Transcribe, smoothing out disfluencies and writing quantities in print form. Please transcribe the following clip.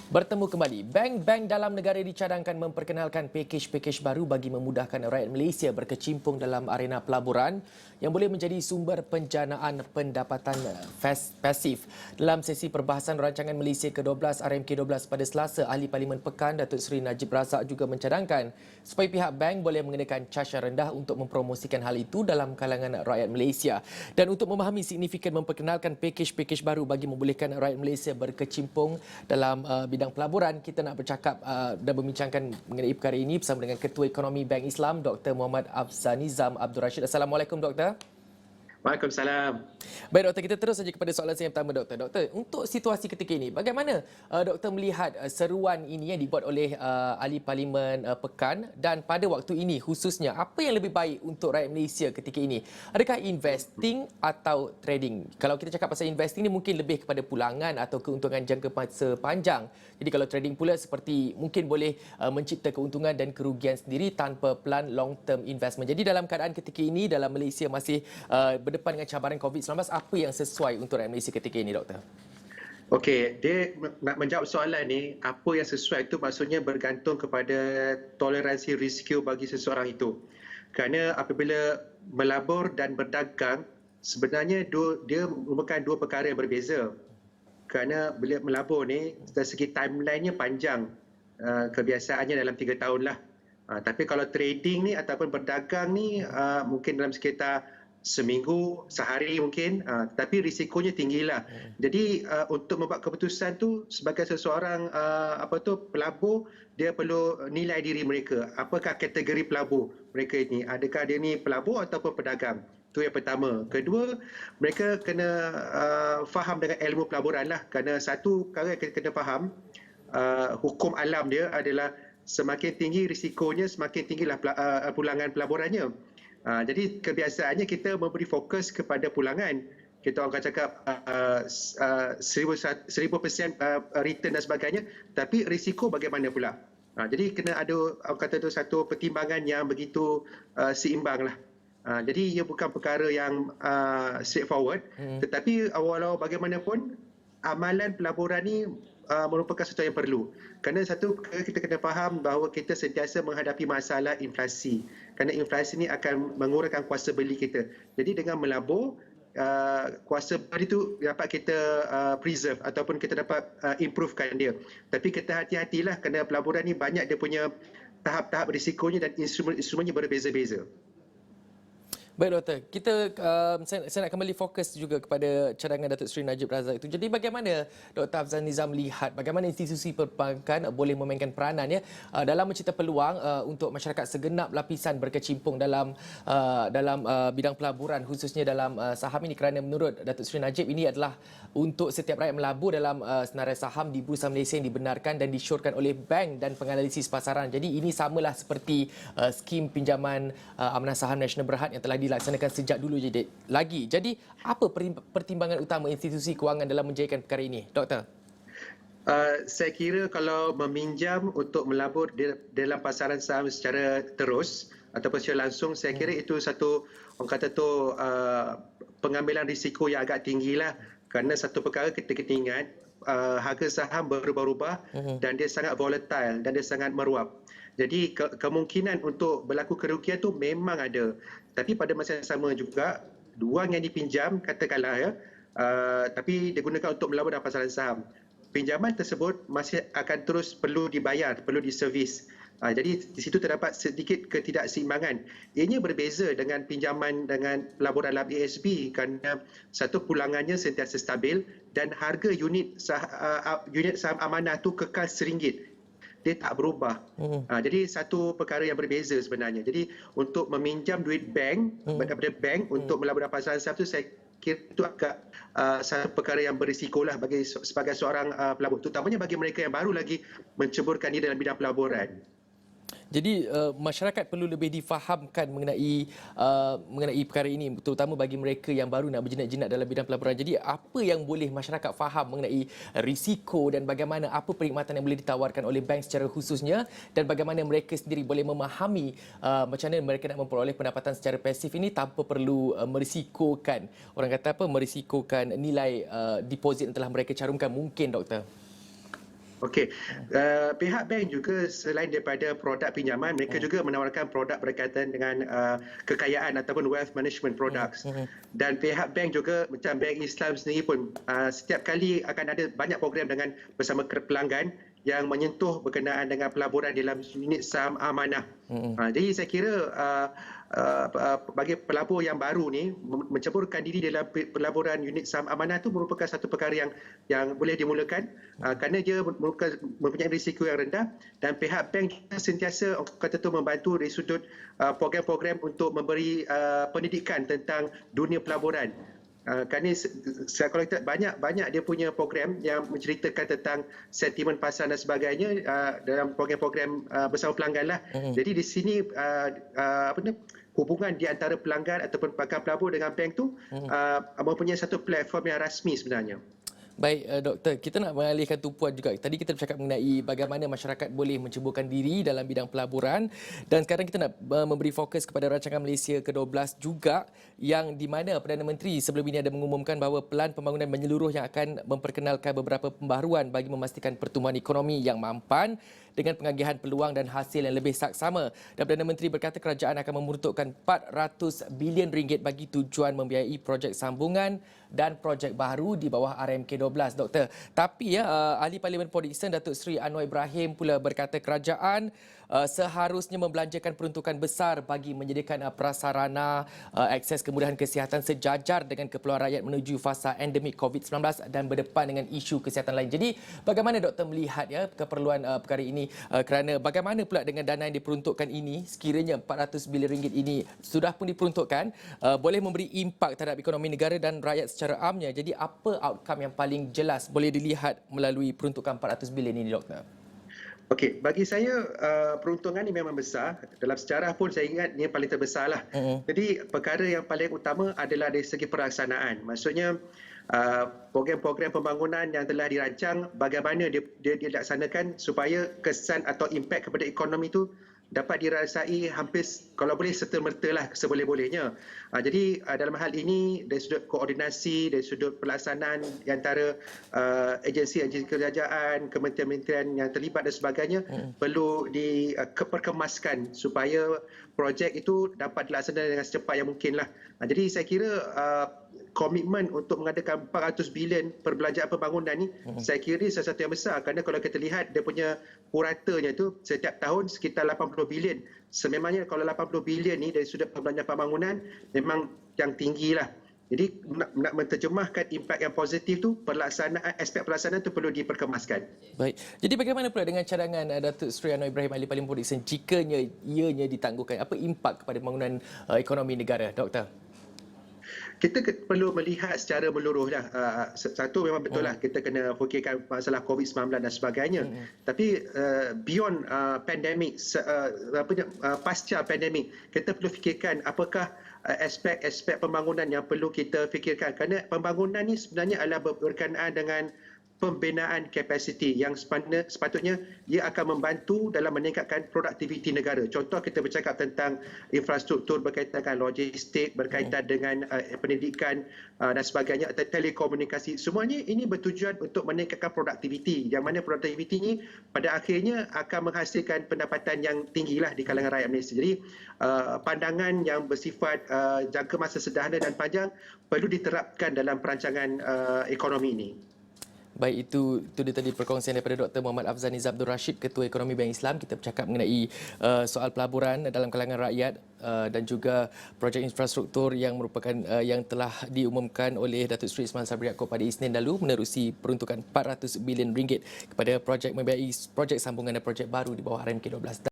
Bertemu kembali. Bank-bank dalam negara dicadangkan memperkenalkan pakej-pakej baru bagi memudahkan rakyat Malaysia berkecimpung dalam arena pelaburan yang boleh menjadi sumber penjanaan pendapatan pasif. Dalam sesi perbahasan rancangan Malaysia ke-12 RMK12 pada Selasa, Ahli Parlimen Pekan Datuk Seri Najib Razak juga mencadangkan supaya pihak bank boleh mengenakan caj yang rendah untuk mempromosikan hal itu dalam kalangan rakyat Malaysia. Dan untuk memahami signifikan memperkenalkan pakej-pakej baru bagi membolehkan rakyat Malaysia berkecimpung dalam bidang pelaburan, kita nak bercakap dan membincangkan mengenai perkara ini bersama dengan Ketua Ekonomi Bank Islam Dr. Muhammad Afzanizam Abdul Rashid. Assalamualaikum Dr. Waalaikumsalam. Baik Doktor, kita terus saja kepada soalan saya yang pertama Doktor. Doktor, untuk situasi ketika ini, bagaimana Doktor melihat seruan ini yang dibuat oleh Ahli Parlimen Pekan, dan pada waktu ini khususnya apa yang lebih baik untuk rakyat Malaysia ketika ini? Adakah investing atau trading? Kalau kita cakap pasal investing ni mungkin lebih kepada pulangan atau keuntungan jangka masa panjang. Jadi kalau trading pula seperti mungkin boleh mencipta keuntungan dan kerugian sendiri tanpa plan long term investment. Jadi dalam keadaan ketika ini dalam Malaysia masih berdepan dengan cabaran COVID-19, apa yang sesuai untuk rakyat Malaysia ketika ini, Doktor? Okey, dia nak menjawab soalan ni, apa yang sesuai itu maksudnya bergantung kepada toleransi risiko bagi seseorang itu. Kerana apabila melabur dan berdagang, sebenarnya dia merupakan dua perkara yang berbeza. Kerana bila melabur ni, dari segi timeline-nya panjang. Kebiasaannya dalam 3 tahun lah. Tapi kalau trading ni ataupun berdagang ni, mungkin dalam sekitar seminggu, sehari mungkin, tapi risikonya tinggilah. Jadi untuk membuat keputusan tu sebagai seseorang pelabur, dia perlu nilai diri mereka. Apakah kategori pelabur mereka ini? Adakah dia ni pelabur ataupun pedagang? Itu yang pertama. Kedua, mereka kena faham dengan ilmu pelaburan lah. Kerana satu perkara yang kita kena faham, hukum alam dia adalah semakin tinggi risikonya, semakin tinggilah pulangan pelaburannya. Jadi kebiasaannya kita memberi fokus kepada pulangan. Kita orang akan cakap 1000% return dan sebagainya, tapi risiko bagaimana pula? Jadi kena ada orang kata tu satu pertimbangan yang begitu seimbang lah. Jadi ia bukan perkara yang straightforward, tetapi walau bagaimanapun amalan pelaburan ni merupakan sesuatu yang perlu. Kerana satu, kita kena faham bahawa kita sentiasa menghadapi masalah inflasi. Kerana inflasi ini akan mengurangkan kuasa beli kita. Jadi dengan melabur, kuasa beli itu dapat kita preserve ataupun kita dapat improvekan dia. Tapi kita hati-hatilah kerana pelaburan ini banyak dia punya tahap-tahap risikonya dan instrumen-instrumennya berbeza-beza. Baik Doktor, saya nak kembali fokus juga kepada cadangan Datuk Seri Najib Razak itu. Jadi bagaimana Dr. Afzanizam lihat bagaimana institusi perbankan boleh memainkan peranan dalam mencipta peluang untuk masyarakat segenap lapisan berkecimpung dalam bidang pelaburan, khususnya dalam saham ini, kerana menurut Datuk Seri Najib ini adalah untuk setiap rakyat melabur dalam senarai saham di Bursa Malaysia yang dibenarkan dan disyorkan oleh bank dan penganalisis pasaran. Jadi ini samalah seperti skim pinjaman amanah saham Nasional Berhad yang telah dilaksanakan sejak dulu lagi. Jadi apa pertimbangan utama institusi kewangan dalam menjayakan perkara ini, Doktor? Saya kira kalau meminjam untuk melabur dalam pasaran saham secara terus ataupun secara langsung, saya kira itu satu, orang kata tu, pengambilan risiko yang agak tinggi lah. Kerana satu perkara kita ingat, harga saham berubah-ubah dan dia sangat volatile dan dia sangat meruap. Jadi kemungkinan untuk berlaku kerugian tu memang ada. Tapi pada masa yang sama juga, wang yang dipinjam katakanlah tapi digunakan untuk melabur dalam pasaran saham. Pinjaman tersebut masih akan terus perlu dibayar, perlu diservis. Jadi di situ terdapat sedikit ketidakseimbangan. Ianya berbeza dengan pinjaman dengan pelaburan dalam ASB kerana satu, pulangannya sentiasa stabil dan harga unit saham amanah tu kekal RM1. Dia tak berubah. Jadi satu perkara yang berbeza sebenarnya. Jadi untuk meminjam duit bank daripada bank untuk melabur dalam pasaran saham tu, saya kira itu agak satu perkara yang berisikolah sebagai seorang pelabur, terutamanya bagi mereka yang baru lagi menceburkan diri dalam bidang pelaburan. Jadi masyarakat perlu lebih difahamkan mengenai perkara ini, terutama bagi mereka yang baru nak berjinak-jinak dalam bidang pelaburan. Jadi apa yang boleh masyarakat faham mengenai risiko dan bagaimana apa perkhidmatan yang boleh ditawarkan oleh bank secara khususnya, dan bagaimana mereka sendiri boleh memahami macam mana mereka nak memperoleh pendapatan secara pasif ini tanpa perlu merisikokan, orang kata apa, merisikokan nilai deposit yang telah mereka carumkan mungkin, Doktor? Okey, pihak bank juga selain daripada produk pinjaman, mereka juga menawarkan produk berkaitan dengan kekayaan ataupun wealth management products. Dan pihak bank juga macam Bank Islam sendiri pun setiap kali akan ada banyak program dengan bersama pelanggan yang menyentuh berkenaan dengan pelaburan dalam unit saham amanah. Jadi saya kira bagi pelabur yang baru ni menceburkan diri dalam pelaburan unit saham amanah itu merupakan satu perkara yang boleh dimulakan kerana dia mempunyai risiko yang rendah dan pihak bank sentiasa kata tu membantu dari sudut program-program untuk memberi pendidikan tentang dunia pelaburan. Kerana kalau kita banyak dia punya program yang menceritakan tentang sentimen pasar dan sebagainya dalam program-program bersama pelanggan lah. Jadi di sini hubungan di antara pelanggan ataupun pakar pelabur dengan bank tu mempunyai satu platform yang rasmi sebenarnya. Baik, Doktor, kita nak mengalihkan tumpuan juga. Tadi kita bercakap mengenai bagaimana masyarakat boleh menceburkan diri dalam bidang pelaburan dan sekarang kita nak memberi fokus kepada rancangan Malaysia ke-12 juga yang di mana Perdana Menteri sebelum ini ada mengumumkan bahawa pelan pembangunan menyeluruh yang akan memperkenalkan beberapa pembaharuan bagi memastikan pertumbuhan ekonomi yang mampan dengan pengagihan peluang dan hasil yang lebih saksama. Dan Perdana Menteri berkata kerajaan akan memeruntukkan 400 bilion ringgit bagi tujuan membiayai projek sambungan dan projek baru di bawah RMK12, Doktor. Tapi Ahli Parlimen Port Dickson, Datuk Seri Anwar Ibrahim pula berkata kerajaan seharusnya membelanjakan peruntukan besar bagi menyediakan prasarana, akses kemudahan kesihatan sejajar dengan keperluan rakyat menuju fasa endemik COVID-19 dan berdepan dengan isu kesihatan lain. Jadi, bagaimana Doktor melihat keperluan perkara ini kerana bagaimana pula dengan dana yang diperuntukkan ini, sekiranya 400 bilion ringgit ini sudah pun diperuntukkan, boleh memberi impak terhadap ekonomi negara dan rakyat secara amnya. Jadi, apa outcome yang paling jelas boleh dilihat melalui peruntukan 400 bilion ini, Doktor? Okey, bagi saya peruntungan ini memang besar. Dalam sejarah pun saya ingat ini yang paling terbesar lah. Jadi perkara yang paling utama adalah dari segi pelaksanaan. Maksudnya program-program pembangunan yang telah dirancang, bagaimana dia dilaksanakan supaya kesan atau impak kepada ekonomi itu dapat dirasai hampir kalau boleh serta-merta lah seboleh-bolehnya. Jadi dalam hal ini dari sudut koordinasi, dari sudut pelaksanaan di antara agensi-agensi kerajaan, kementerian-kementerian yang terlibat dan sebagainya perlu diperkemaskan supaya projek itu dapat dilaksanakan dengan secepat yang mungkin lah. Jadi saya kira komitmen untuk mengadakan 400 bilion perbelanjaan pembangunan ni saya kira sesuatu yang besar kerana kalau kita lihat dia punya puratanya tu setiap tahun sekitar 80 bilion. Sememangnya kalau 80 bilion ni dari sudut perbelanjaan pembangunan memang yang tinggilah. Jadi nak menterjemahkan impak yang positif tu aspek pelaksanaan tu perlu diperkemaskan. Baik. Jadi bagaimana pula dengan cadangan Datuk Seri Anwar Ibrahim Ahli Parlimen Port Dickson jikanya ianya ditangguhkan? Apa impak kepada pembangunan ekonomi negara, Doktor? Kita perlu melihat secara menyeluruh lah. Satu memang betul lah kita kena fikirkan masalah COVID-19 dan sebagainya. Tapi beyond pandemik, pasca pandemik, kita perlu fikirkan apakah aspek-aspek pembangunan yang perlu kita fikirkan. Kerana pembangunan ni sebenarnya adalah berkenaan dengan pembinaan kapasiti yang sepatutnya ia akan membantu dalam meningkatkan produktiviti negara. Contoh kita bercakap tentang infrastruktur berkaitan dengan logistik, berkaitan dengan pendidikan dan sebagainya, atau telekomunikasi. Semuanya ini bertujuan untuk meningkatkan produktiviti. Yang mana produktiviti ini pada akhirnya akan menghasilkan pendapatan yang tinggilah di kalangan rakyat Malaysia. Jadi pandangan yang bersifat jangka masa sederhana dan panjang perlu diterapkan dalam perancangan ekonomi ini. Baik, itu dia tadi perkongsian daripada Dr. Muhammad Afzal Nizam Abdul Rashid, Ketua Ekonomi Bank Islam. Kita bercakap mengenai soal pelaburan dalam kalangan rakyat dan juga projek infrastruktur yang merupakan yang telah diumumkan oleh Datuk Seri Ismail Sabri Yaakob pada Isnin lalu menerusi peruntukan 400 bilion ringgit kepada projek membiayai projek sambungan dan projek baru di bawah RMK12.